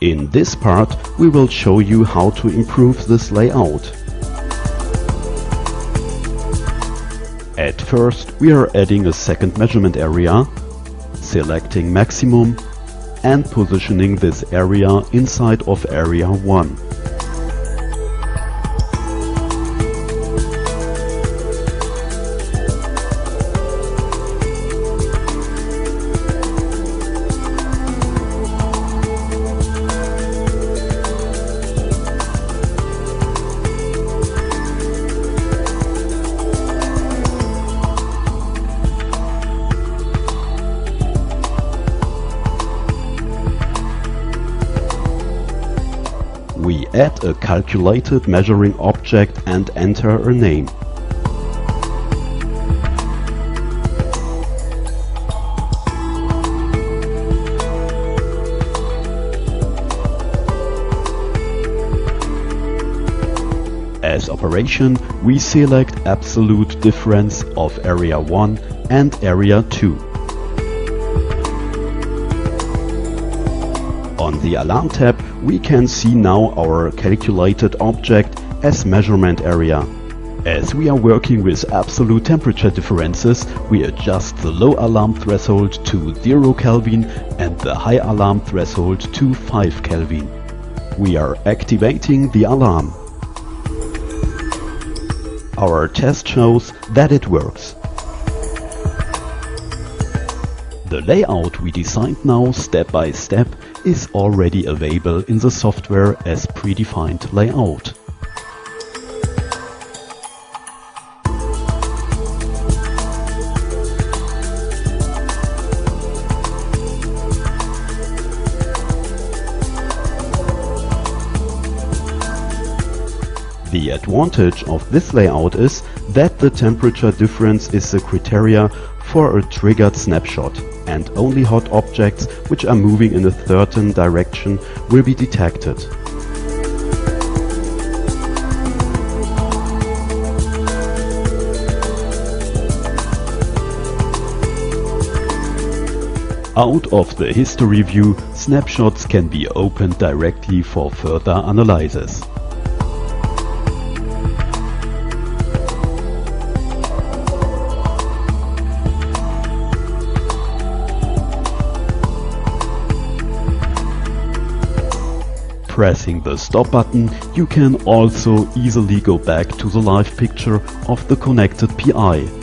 In this part, we will show you how to improve this layout. At first, we are adding a second measurement area, selecting maximum and positioning this area inside of area 1. We add a calculated measuring object and enter a name. As operation, we select absolute difference of area 1 and area 2. On the Alarm tab, we can see now our calculated object as measurement area. As we are working with absolute temperature differences, we adjust the low alarm threshold to 0 Kelvin and the high alarm threshold to 5 Kelvin. We are activating the alarm. Our test shows that it works. The layout we designed now step by step is already available in the software as predefined layout. The advantage of this layout is that the temperature difference is the criteria for a triggered snapshot, and only hot objects which are moving in a certain direction will be detected. Out of the history view, snapshots can be opened directly for further analysis. Pressing the stop button, you can also easily go back to the live picture of the connected PI.